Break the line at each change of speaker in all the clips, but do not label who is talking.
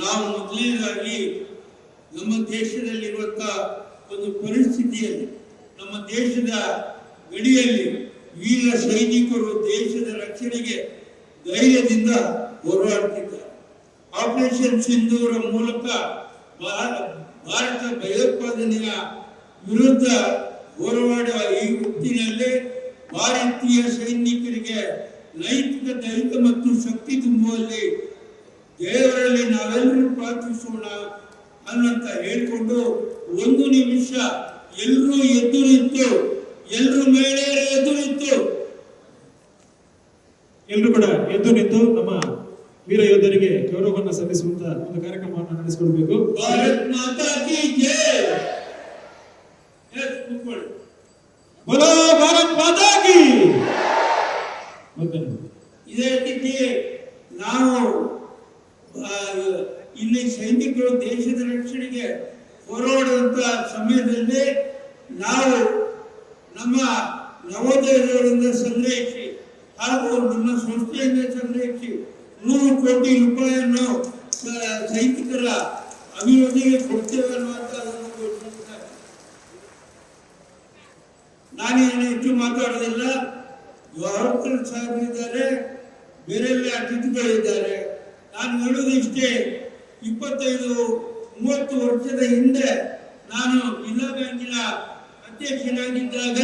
ನಾವು ಮೊದಲನೇದಾಗಿ ನಮ್ಮ ದೇಶದಲ್ಲಿರುವಂತಹ ಒಂದು ಪರಿಸ್ಥಿತಿಯಲ್ಲಿ ನಮ್ಮ ದೇಶದ ಗಡಿಯಲ್ಲಿ ವೀರ ಸೈನಿಕರು ದೇಶದ ರಕ್ಷಣೆಗೆ ಧೈರ್ಯದಿಂದ ಹೋರಾಡುತ್ತಿದ್ದಾರೆ. ಆಪರೇಷನ್ ಸಿಂಧೂರ ಮೂಲಕ ಭಾರತ ಭಯೋತ್ಪಾದನೆಯ ವಿರುದ್ಧ ಹೋರಾಡುವ ಈ ಹೊತ್ತಿನಲ್ಲಿ ಭಾರತೀಯ ಸೈನಿಕರಿಗೆ ನೈತಿಕ ಧೈರ್ಯ ಮತ್ತು ಶಕ್ತಿ ತುಂಬುವಲ್ಲಿ ದೇವರಲ್ಲಿ ನಾವೆಲ್ಲರೂ ಪ್ರಾರ್ಥಿಸೋಣ ಅನ್ನಂತ ಹೇಳ್ಕೊಂಡು ಒಂದು ನಿಮಿಷ ಎಲ್ಲರೂ ಎದ್ದು ನಿಂತು, ಎಲ್ಲರೂ ಮಹಿಳೆಯರು ಎದ್ದು ನಿಂತು,
ಎಲ್ಲರೂ ಕೂಡ ಎದ್ದು ನಿಂತು ನಮ್ಮ ವೀರ ಯೋಧರಿಗೆ ಗೌರವವನ್ನು ಸಲ್ಲಿಸುವಂತ ಒಂದು ಕಾರ್ಯಕ್ರಮವನ್ನು ನಡೆಸಿಕೊಳ್ಬೇಕು.
ಭಾರತ್ ಮಾತಾ ಕಿ ಜೈ.
ಬೋಲೋ ಭಾರತ್ ಮಾತಾ ಕಿ.
ಇದೇ ರೀತಿ ನಾವು ಇಲ್ಲಿ ಸೈನಿಕರು ದೇಶದ ರಕ್ಷಣೆಗೆ ಹೋರಾಡುವಂತ ಸಮಯದಲ್ಲಿ ನಾವು ನಮ್ಮ ನವೋದಯದಿಂದ ಸಂಗ್ರಹಿಸಿ ಹಾಗೂ ನಮ್ಮ ಸಂಸ್ಥೆಯಿಂದ ಸಂಗ್ರಹಿಸಿ 100 ಕೋಟಿ ರೂಪಾಯಿಯನ್ನು ಸೈನಿಕರ ಅಭಿವೃದ್ಧಿಗೆ ಕೊಡ್ತೇವೆ ಅನ್ನುವಂಥದ್ದನ್ನು ಘೋಷಿಸಿದ್ದಾರೆ. ನಾನೇನು ಹೆಚ್ಚು ಮಾತಾಡೋದಿಲ್ಲ. ಗೌರವ ಸಾಹೇಬರಿದ್ದಾರೆ, ಬೇರೆ ಅತಿಥಿಗಳಿದ್ದಾರೆ. ನಾನು ಹೇಳುವುದು ಇಷ್ಟೇ, 25-30 ವರ್ಷದ ಹಿಂದೆ ನಾನು ಜಿಲ್ಲಾ ಬ್ಯಾಂಕಿನ ಅಧ್ಯಕ್ಷನಾಗಿದ್ದಾಗ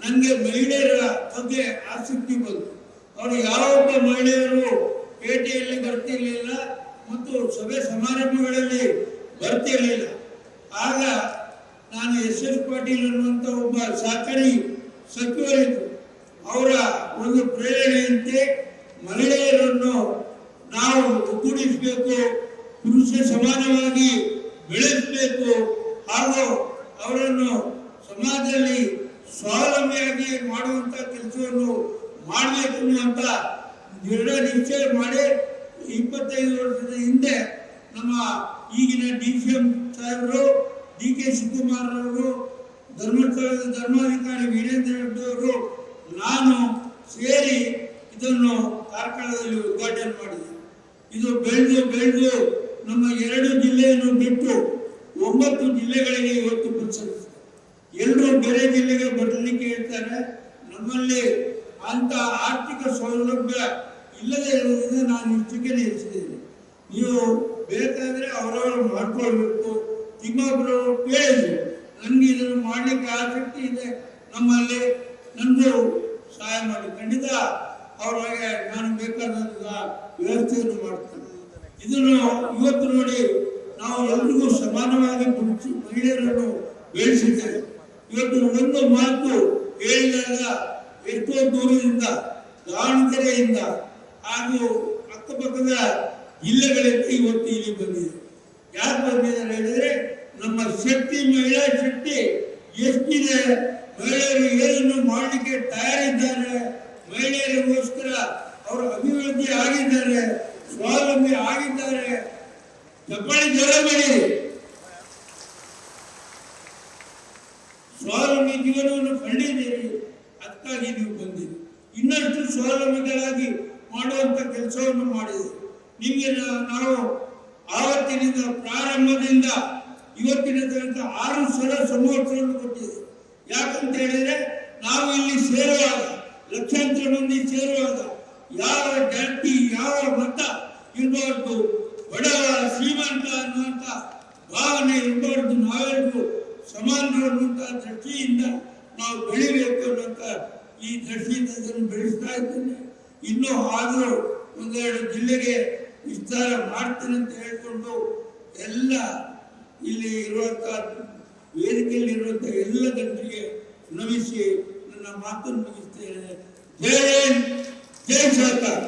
ನನಗೆ ಮಹಿಳೆಯರ ಬಗ್ಗೆ ಆಸಕ್ತಿ ಬಂತು. ಅವರು ಯಾವೊಬ್ಬ ಮಹಿಳೆಯರು ಪೇಟೆಯಲ್ಲಿ ಬರ್ತಿರ್ಲಿಲ್ಲ ಮತ್ತು ಸಭೆ ಸಮಾರಂಭಗಳಲ್ಲಿ ಬರ್ತಿರ್ಲಿಲ್ಲ. ಆಗ ನಾನು SS ಪಾಟೀಲ್ ಅನ್ನುವಂಥ ಒಬ್ಬ ಸಹಕಾರಿ ಸಚಿವರಿದ್ದರು. ಅವರ ಒಂದು ಪ್ರೇರಣೆಯಂತೆ ಮಹಿಳೆಯರನ್ನು ನಾವು ಒಗ್ಗೂಡಿಸಬೇಕು, ಪುರುಷ ಸಮಾನವಾಗಿ ಬೆಳೆಸಬೇಕು ಹಾಗೂ ಅವರನ್ನು ಸಮಾಜದಲ್ಲಿ ಸ್ವಾವಲಂಬಿಯಾಗಿ ಮಾಡುವಂತ ಕೆಲಸವನ್ನು ಮಾಡಬೇಕು ಅನ್ನುವಂತ ದೃಢ ನಿಶ್ಚಯ ಮಾಡಿ 25 ವರ್ಷದ ಹಿಂದೆ ನಮ್ಮ ಈಗಿನ DCM ಸಾಹೇಬರು, DK ಶಿವಕುಮಾರ್ ಅವರು, ಧರ್ಮಸ್ಥಳದ ಧರ್ಮಾಧಿಕಾರಿ ವೀರೇಂದ್ರ ರೆಡ್ಡಿ ಅವರು, ನಾನು ಸೇರಿ ಇದನ್ನು ಕಾರ್ಕಳದಲ್ಲಿ ಉದ್ಘಾಟನೆ ಮಾಡಿದೆ. ಇದು ಬೆಳೆದು ನಮ್ಮ 2 ಜಿಲ್ಲೆಯನ್ನು ಬಿಟ್ಟು 9 ಜಿಲ್ಲೆಗಳಿಗೆ ಇವತ್ತು ಪಸರಿಸಿದೆ. ಎಲ್ಲರೂ ಬೇರೆ ಜಿಲ್ಲೆಗೆ ಬರಲಿಕ್ಕೆ ಹೇಳ್ತಾರೆ. ನಮ್ಮಲ್ಲಿ ಅಂತ ಆರ್ಥಿಕ ಸೌಲಭ್ಯ ಇಲ್ಲದೆ ಇರುವುದರಿಂದ ನಾನು ಇಷ್ಟಕ್ಕೆ ನಿಲ್ಲಿಸಿದ್ದೇನೆ. ನೀವು ಬೇಕಾದ್ರೆ ಅವರವರು ಮಾಡ್ಕೊಳ್ಬೇಕು. ತಿಮ್ಮಾಪುರವರು ಕೇಳಿದ್ರು, ನನಗೆ ಇದನ್ನು ಮಾಡಲಿಕ್ಕೆ ಆಸಕ್ತಿ ಇದೆ, ನಮ್ಮಲ್ಲಿ ನನಗೂ ಸಹಾಯ ಮಾಡಿ. ಖಂಡಿತ ಅವರಿಗೆ ನಾನು ಬೇಕಾದಂತ ವ್ಯವಸ್ಥೆಯನ್ನು ಮಾಡ್ತೇನೆ. ಇದನ್ನು ಇವತ್ತು ನೋಡಿ ನಾವು ಎಲ್ರಿಗೂ ಸಮಾನವಾಗಿ ಮಹಿಳೆಯರನ್ನು ಬೆಳೆಸಿದ್ದೇವೆ. ಇವತ್ತು ಒಂದು ಮಾತು ಹೇಳಿದಾಗ ಎಷ್ಟೋ ದೂರದಿಂದ, ದಾವಣಗೆರೆಯಿಂದ ಹಾಗೂ ಅಕ್ಕಪಕ್ಕದ ಜಿಲ್ಲೆಗಳಿಂದ ಇವತ್ತು ಇಲ್ಲಿ ಬಂದಿದೆ. ಯಾರು ಬಂದಿದ್ದಾರೆ ಹೇಳಿದ್ರೆ, ನಮ್ಮ ಶಕ್ತಿ, ಮಹಿಳಾ ಶಕ್ತಿ ಎಷ್ಟಿದೆ, ಮಹಿಳೆಯರು ಏನನ್ನು ಮಾಡಲಿಕ್ಕೆ ತಯಾರಿದ್ದಾರೆ, ಮಹಿಳೆಯರಿಗೋಸ್ಕರ ಅವರು ಅಭಿವೃದ್ಧಿ ಆಗಿದ್ದಾರೆ, ಸ್ವಾವಲಂಬಿ ಆಗಿದ್ದಾರೆ. ಚಪ್ಪಾಳಿ ಜೋರಬೇಡಿ. ಸ್ವಾವಲಂಬಿ ಜೀವನವನ್ನು ಕಂಡಿದ್ದೀರಿ, ಅದಕ್ಕಾಗಿ ನೀವು ಬಂದಿರಿ. ಇನ್ನಷ್ಟು ಸ್ವಾವಲಂಬಿಗಳಾಗಿ ಮಾಡುವಂತ ಕೆಲಸವನ್ನು ಮಾಡಿದೆ. ನಿಮಗೆ ನಾವು ಆವತ್ತಿನಿಂದ ಪ್ರಾರಂಭದಿಂದ ಇವತ್ತಿನ ತನಕ 6 ಸಲ ಸಮೋತ್ಸವವನ್ನು ಕೊಟ್ಟಿದೆ. ಯಾಕಂತ ಹೇಳಿದ್ರೆ, ನಾವು ಇಲ್ಲಿ ಸೇರುವಾಗ, ಲಕ್ಷಾಂತರ ಮಂದಿ ಸೇರುವಾಗ ಯಾವ ಜಾತಿ, ಯಾವ ಮತ ಇರಬಾರ್ದು, ಬಡವ ಶ್ರೀಮಂತ ಅನ್ನುವಂಥ ಭಾವನೆ ಇರಬಾರ್ದು, ನಾವೆಲ್ಲರೂ ಸಮಾನರು ಅನ್ನುವಂಥ ದೃಷ್ಟಿಯಿಂದ ನಾವು ಬೆಳಿಬೇಕು ಅನ್ನುವಂಥ ಈ ದೃಷ್ಟಿಯಿಂದ ಇದನ್ನು ಬೆಳೆಸ್ತಾ ಇದ್ದೇನೆ. ಇನ್ನೂ ಆದರೂ 1-2 ಜಿಲ್ಲೆಗೆ ವಿಸ್ತಾರ ಮಾಡ್ತೇನೆ ಅಂತ ಹೇಳ್ಕೊಂಡು ಎಲ್ಲ ಇಲ್ಲಿ ಇರುವಂಥ ವೇದಿಕೆಯಲ್ಲಿ ಇರುವಂಥ ಎಲ್ಲ ಜನರಿಗೆ ನಮಿಸಿ ನನ್ನ ಮಾತನ್ನು ಮುಗಿಸ್ತೇನೆ. ಜೈ ಹಿಂದ್, ಜೈ ಸರ್ಕಾರ.